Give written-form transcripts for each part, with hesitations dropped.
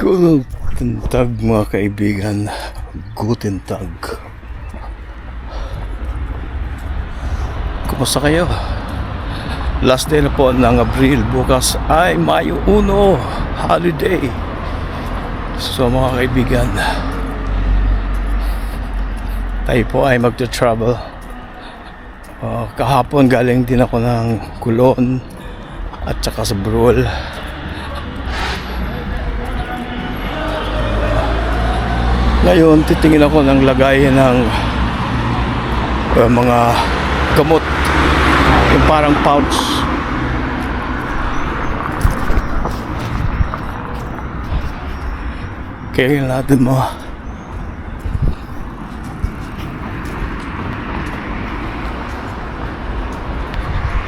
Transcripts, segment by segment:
Guten Tag mga kaibigan. Guten Tag. Kumusta kayo? Last day na po ng Abril. Bukas ay Mayo 1, holiday. So mga kaibigan, tayo po ay magta-travel. Kahapon galing din ako ng Kulon at saka sa Brul. Ngayon, titingin ako ng lagay ng mga gamot. Yung parang pouch. Kaya natin mo.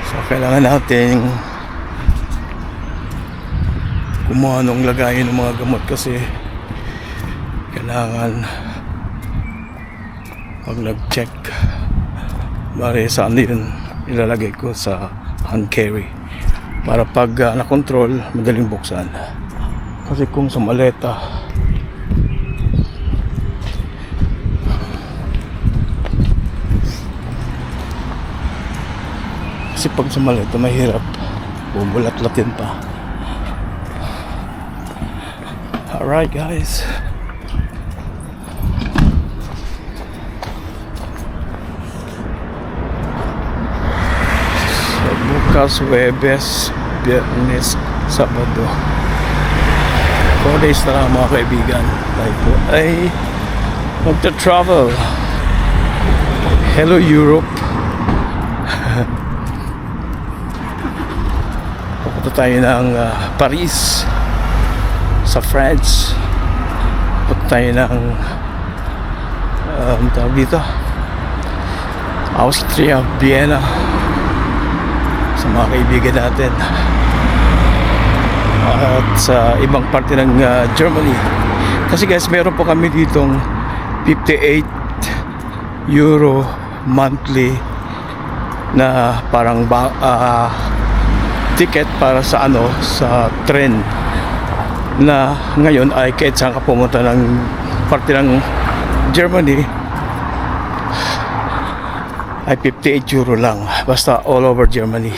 So, kailangan natin kumuha ng lagay ng mga gamot kasi kailangan pag nag-check bari saan yun ilalagay ko sa hand carry para pag na-control madaling buksan kasi kung sa maleta kasi pag sa maleta mahirap bumulat-latin pa. Alright guys, bukas, Huwebes, Biyernes, Sabado. 4 days na lang mga kaibigan. Tayo po ay magta-travel. Hello Europe. Pupunta tayo ng Paris sa France. Pupunta tayo ng tawag dito Austria, Vienna sa mga kaibigan natin at sa ibang parte ng Germany kasi guys meron po kami ditong 58 euro monthly na parang ticket para sa sa tren na ngayon ay kahit saan ka pumunta ng parte ng Germany ay 58 euro lang basta all over Germany.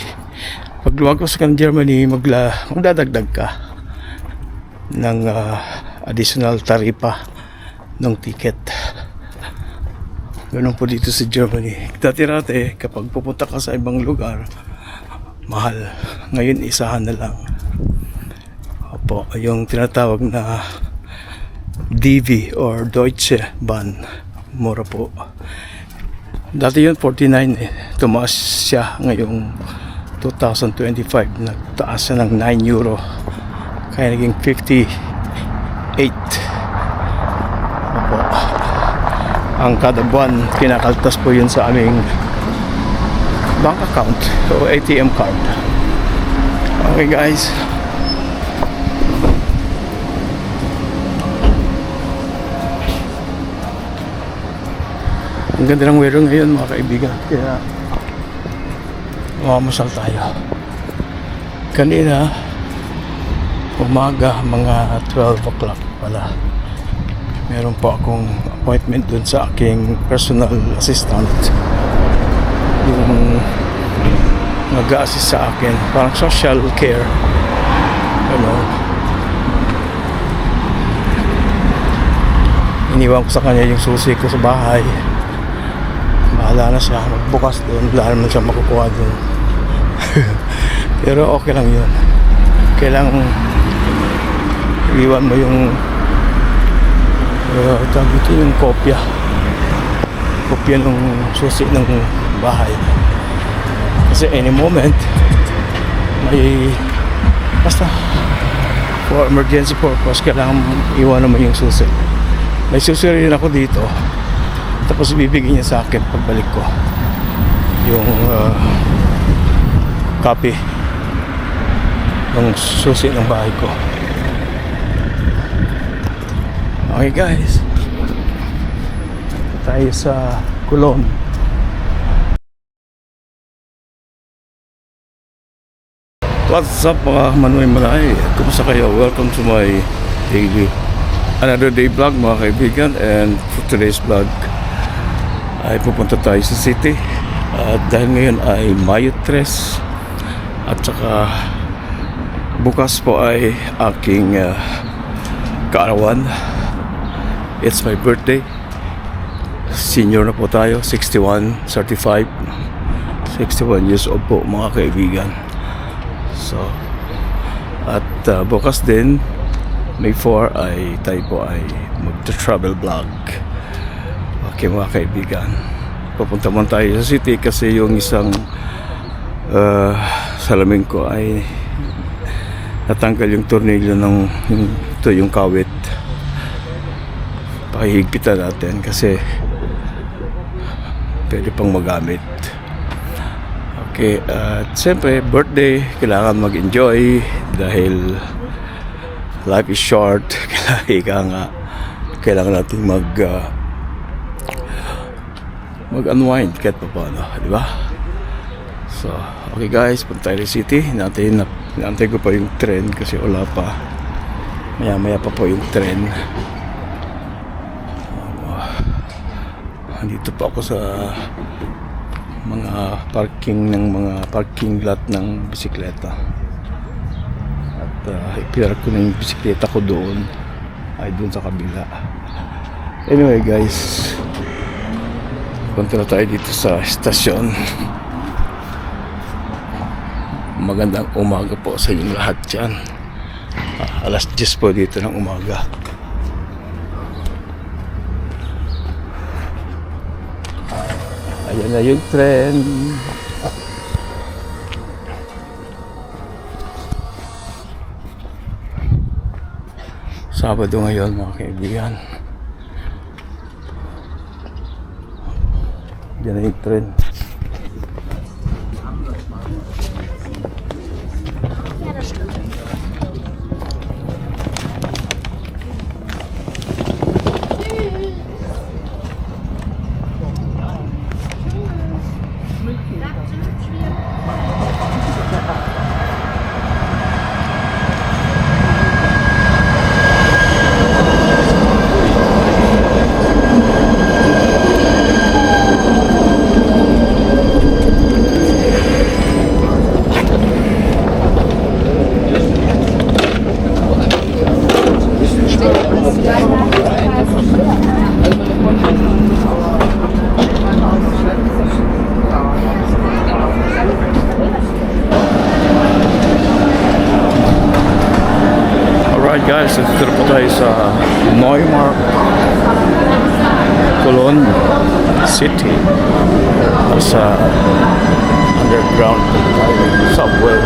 Pag lumagos ka ng Germany magdadagdag ka ng additional taripa ng ticket. Ganun po dito sa Germany. Dati-rate kapag pupunta ka sa ibang lugar mahal, ngayon isahan na lang. Opo, yung tinatawag na DV or Deutsche Bahn, mura po. Dati yun 49 tumaas siya ngayong 2025 nagtaas siya ng 9 euro kaya naging 58. Opo, ang kada buwan kinakaltas po yun sa aming bank account o ATM card. Okay guys, ang ganda ng weather ngayon mga kaibigan kaya mamasal tayo. Kanina umaga mga 12 o'clock pala meron po akong appointment dun sa aking personal assistant, yung nag-a-assist sa akin parang social care iniwan ko sa kanya yung susi ko sa bahay. Bahala na siya magbukas doon, wala naman siya makukuha doon. Pero okay lang yun, kailangan iwan mo yung tawag ito yung kopya ng susi ng bahay kasi any moment may basta for emergency purpose kailangan iwan mo yung susi. May susi rin ako dito tapos ibibigay niya sa akin pagbalik ko yung copy ng susi ng bahay ko. Okay guys, tayo sa Kulon. What's up mga Manoy Malay? Kumusta kayo? Welcome to my daily another day vlog mga kaibigan, and for today's vlog ay pupunta tayo sa city at dahil ngayon ay Mayo 3 at saka bukas po ay aking kaarawan. It's my birthday. Senior na po tayo, 61 certified, 61 years old po mga kaibigan. So at bukas din May 4 ay tayo po ay magta-travel vlog. Okay mga kaibigan, papunta man tayo sa city kasi yung isang salamin ko ay natanggal yung tornilyo ng yung kawit. Pakihigpitan natin kasi pwede pang magamit. Okay, at siyempre birthday, kailangan mag-enjoy dahil life is short. Kailangan natin mag-unwind kahit pa paano, di ba? So, okay guys, punta tayo sa city. Naantay ko pa yung tren kasi wala pa. Maya pa po yung tren. Dito pa ako sa mga parking lot ng bisikleta. Ipilar ko na yung bisikleta ko doon ay doon sa kabila. Anyway guys, punta na tayo dito sa estasyon. Magandang umaga po sa inyong lahat dyan. Alas 10 po dito ng umaga. Ayan na yung tren. Sabado ngayon mga kaibigan. Diyan na yung tren. Alright guys, dito po tayo sa Neumarkt, Cologne City. Sa underground subway.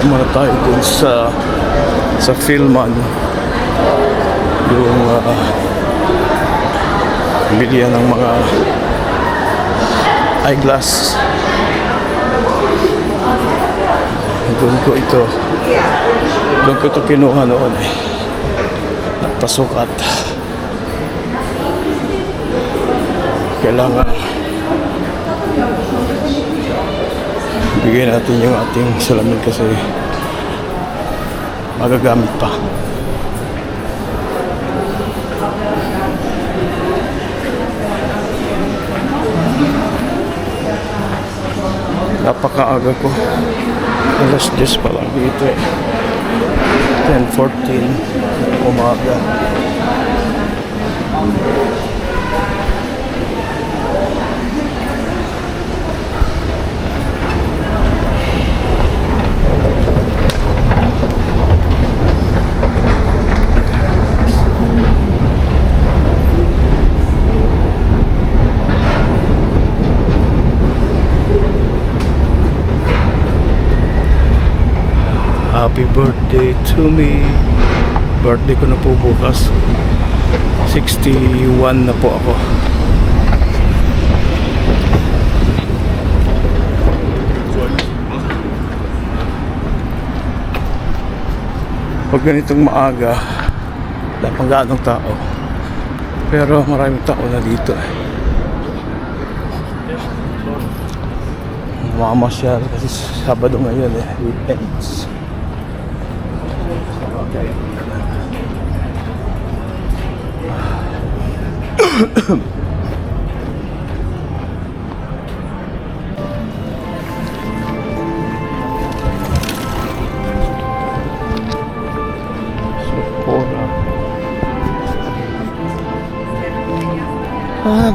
Muna tayo dun sa Filman, yung bilihan ng mga eyeglass. Doon ko ito kinuha noon eh. Nagpasukat. Kailangan bigyan natin yung ating salamin kasi magagamit pa. Napakaaga ko. Alas 10 pa lang dito eh. 10:14 umaga. Happy birthday to me. Birthday ko na po bukas. 61 na po ako. pag ganitong maaga, wala pang gaanong tao. Pero maraming tao na dito. Mamamasyal kasi Sabado ngayon weekends.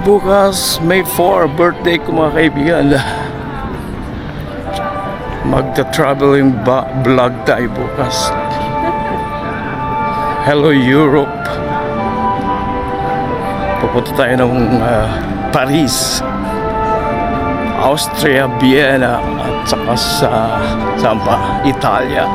Bukas May 4, birthday ko mga kaibigan. Magta-traveling vlog tayo bukas. Hello Europe. Pupunta tayo ng Paris, Austria, Vienna at saka sa saan pa? Italia.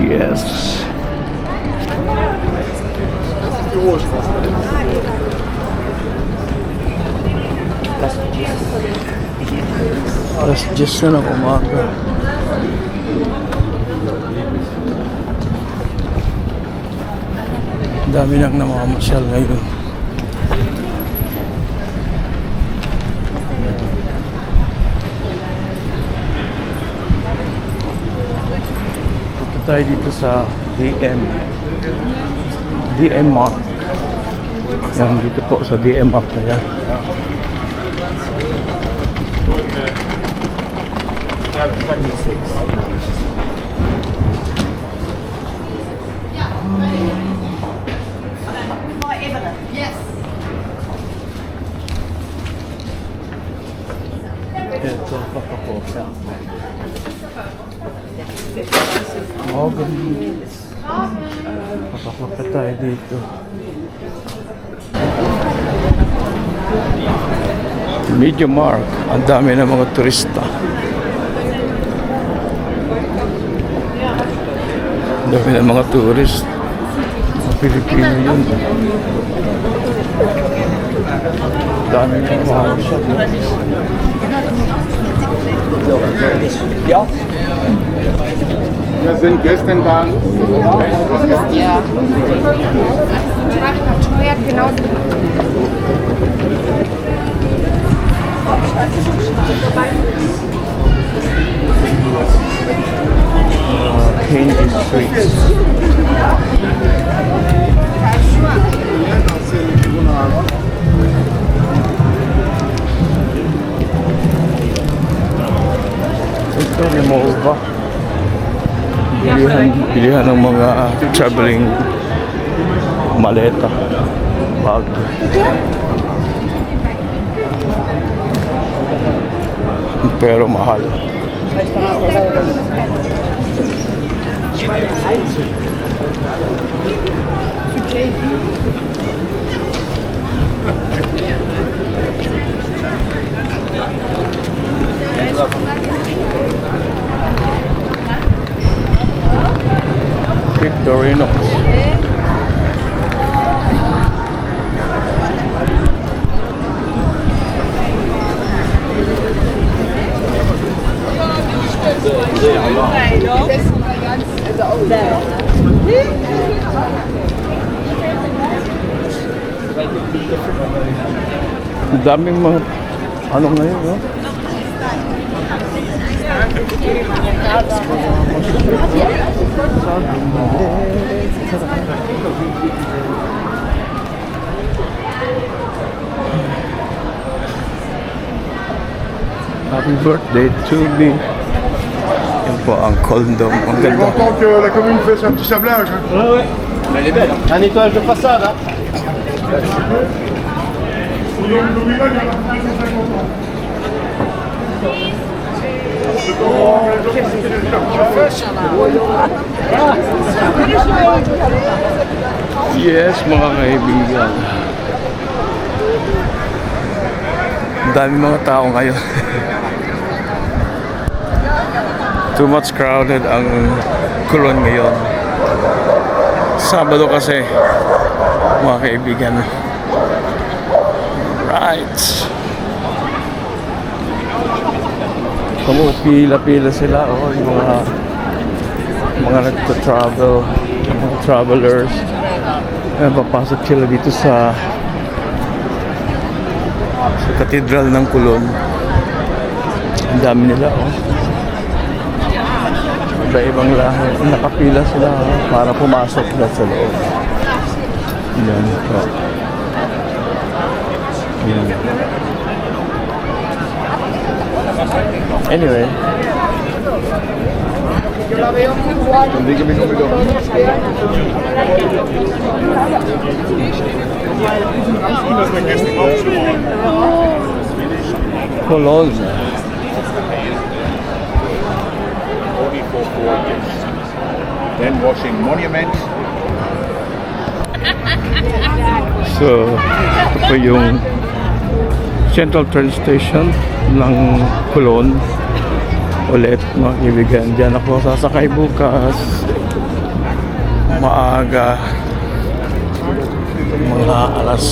Yes. Alas 10 na ng umaga. Dami nang namamasyal ngayon. Punta tayo dito sa DM Mark. Yan dito po sa DM Mark na yan. Yes. Ito, papakosa. Oh, ganun. Papakosa tayo dito. Media Mark, ang dami ng mga turista. Ang dami ng mga turist. Mga Pilipino yun. Dami ng mga shop. Ja. Wir sind gestern da. Ja. Steuert genauso. Candy streets. Ito yung Molva. Bilihan ng mga traveling maleta, bag. Pero mahal. Victorinos. Ang daming mga ano ngayon, no? Happy birthday to me. Yan po ang condom. Ang J'ai ganda. longtemps que la commune fait un petit sablage. Ouais, ouais. Mais elle est belle. Un nettoyage de façade, hein. Yes, mga kaibigan. Ang dami mga tao ngayon. Too much crowded ang Coron ngayon. Sabado kasi, mga kaibigan. Right. Pila-pila sila, oh, yung mga nagta-travel, mga travelers. Ayan, papasok sila dito sa Cathedral ng Coron. Ang dami nila, oh. Iba-ibang lahi. Nakapila sila, oh, para pumasok na sa loob. Yan, oh. Yan. Anyway. Hindi kami kumilo. Cologne. Only for 4 years. Then washing monuments. So, ito po yung Central Train Station ng Coron. Ulit, mga kaibigan. Diyan ako sasakay bukas. Maaga. Mga alas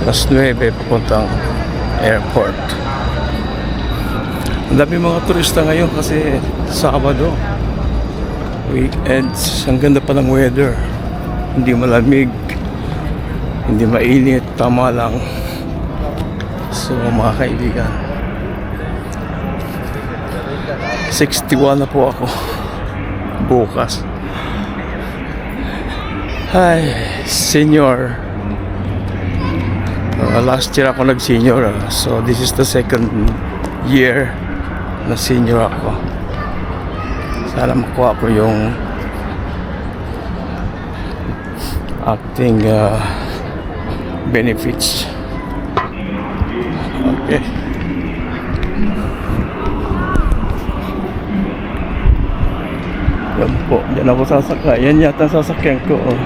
9 papuntang airport. Ang dami mga turista ngayon kasi Sabado. Weekends. Ang ganda pa ng weather. Hindi malamig. Hindi mainit. Tama lang. So mga kaibigan, 61 na po ako bukas. Ay, senior. Last year ako nag-senior. So this is the second year na senior ako. Sana makuha ko yung acting benefits. Okay. Yan po. Yan ako sasakay. Yan yata ang sasakyan ko. Oh.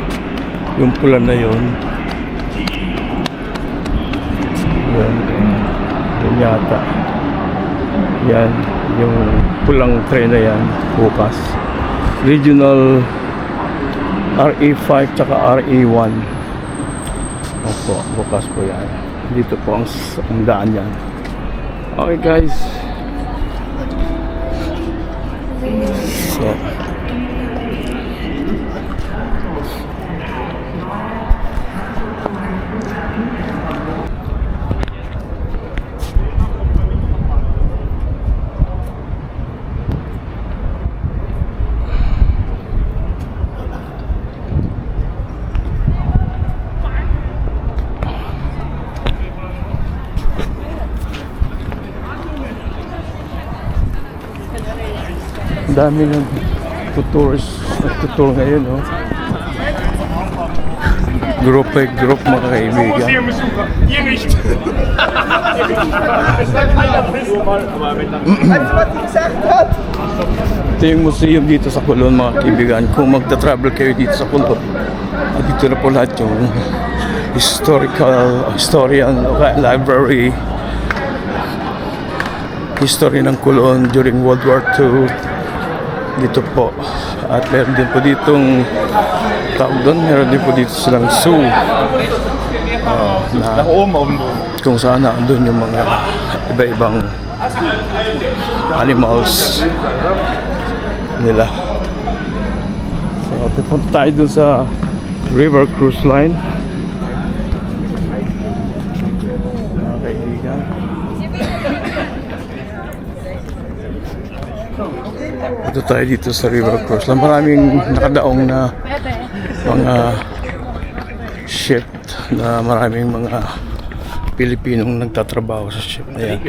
Yung pula na yun. Yan. Yan yata. Yan. Yung pulang train na yan. Bukas. Regional RE5 tsaka RE1. Opo. Bukas po yan. Dito po ang daan yan. Okay guys. So ang dami ng nagtutour ngayon, oh. Group by group, mga kaibigan. Ito yung museum dito sa Coron, mga kaibigan. Kung magta-travel kayo dito sa Coron, dito na po lahat yung historian, library, history ng Coron during World War II. Dito po. At meron din po ditong tawag doon, meron din po dito silang zoo na kung saan doon yung mga iba-ibang animals nila. So pupunta tayo dun sa River Cruise Line. Mga kaibigan, ito tayo dito sa River Cruise Line. Maraming nakadaong na mga ship na maraming mga Pilipinong nagtatrabaho sa ship na yan.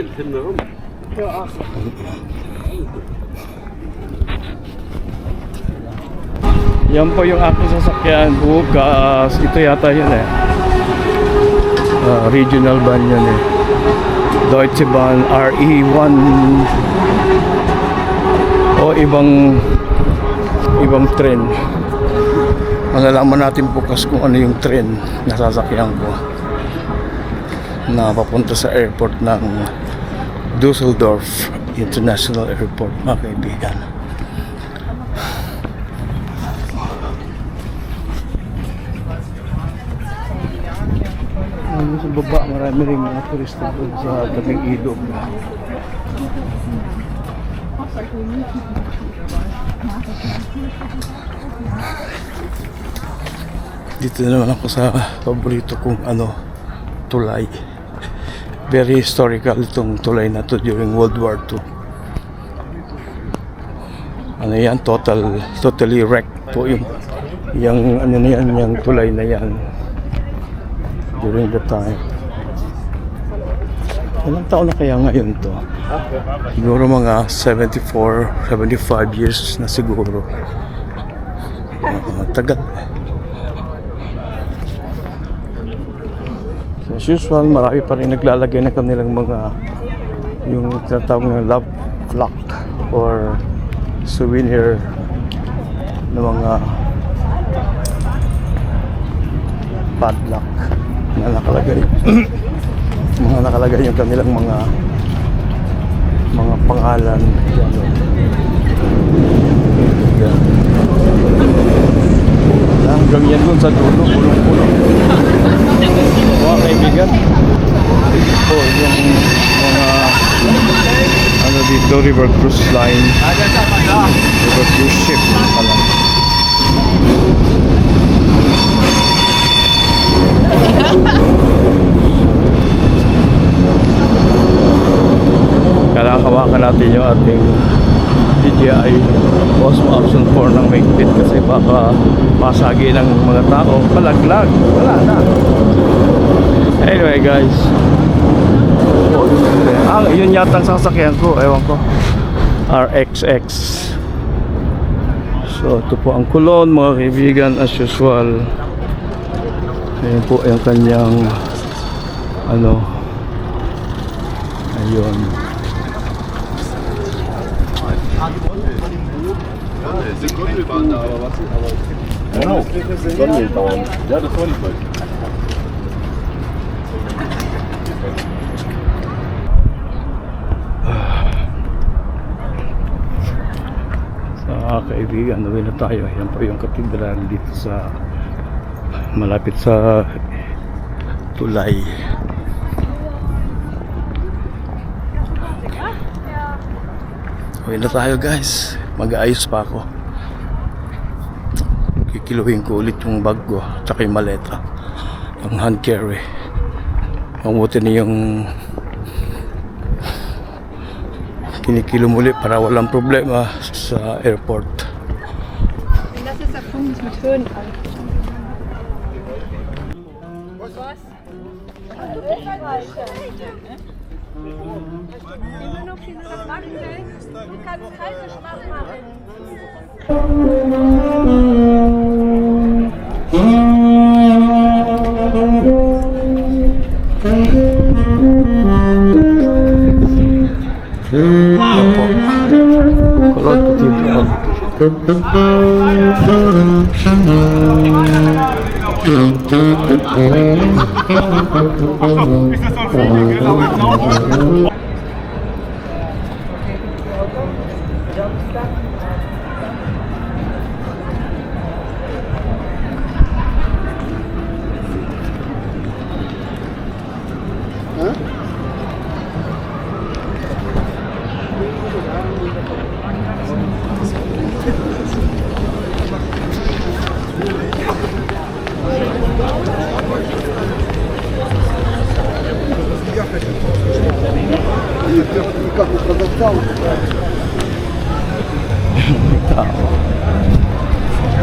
Yan po yung aking sasakyan bukas. Ito yata yun eh. Regional van yun eh. Deutsche Bahn RE1 o ibang tren. Malalaman natin bukas kung ano yung tren na sasakyan ko na papunta sa airport ng Düsseldorf International Airport, mga kaibigan. Sa baba, marami rin mga turista doon sa tabing ilog. Dito na naman ako sa paborito kong tulay. Very historical itong tulay na to during World War II. Ano yan, totally wrecked po yung yung tulay na yan during the time. Ilang taon na kaya ngayon to? Siguro mga 74, 75 years na siguro. Tagal. So, as usual, marami pa rin naglalagay ng kanilang yung tinatawag na love clock or souvenir na mga padlock na nakalagay yung kanilang mga pangalan yan. Hanggang yan dun sa dulo, pulong-pulong. Mga kaibigan, ito yung mga dito, river cruise line, river cruise ship pala. Kailangan hawakan natin yung ating DJI Osmo Action 4 ng mahigpit kasi baka masagi ng mga tao, palaglag, wala na. Anyway guys, yun yata ang sasakyan ko, ewan ko, RXX. So ito po ang kulon, mga kaibigan, as usual. Ayan po yung kanyang ayun. Gondelbahn da, aber was ist Genau, Gondelbahn. Ja, das wollte ich mal. Sa kaibigan, uwi na tayo. Yan po yung katedral dito sa malapit sa tulay. Uwi na tayo guys. Mag-aayos pa ako. Kikiluhin ko ulit yung bag ko tsaka yung maleta, yung hand carry. Mabuti na yung kinikilo muli para walang problema sa airport. Das ist der Punkt mit Höhen an. Was? Wenn du noch was machen willst, du kannst Kaiserschmarrn machen.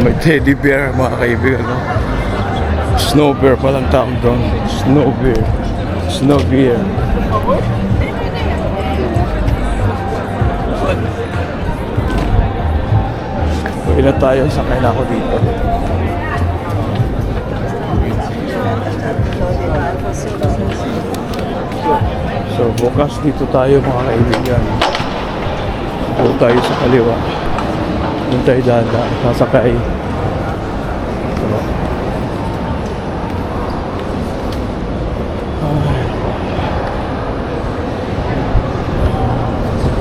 May teddy bear, mga kaibigan, no? Snow bear palang tawag doon. Snow bear. Snow bear. Sakay na tayo, sakay na ako dito. So bukas dito tayo mga kaibigan. Dito tayo sa kaliwa. Doon tayo dadaan, sasakay.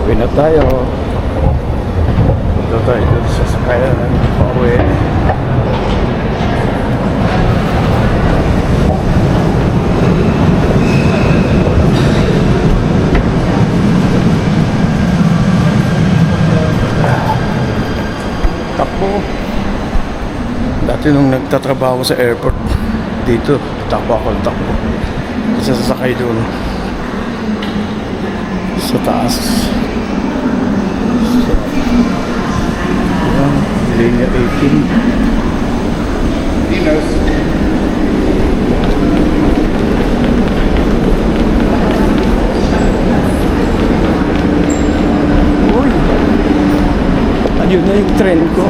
Uwi na tayo. Dito tayo dito sa sakayan. Pauwi. Takbo. Dati nung nagtatrabaho sa airport dito, takbo ako ng takbo. Kasi sasakay doon sa taas. So, yan, linya 18. Dinos. Uy! Ayun na yung train ko.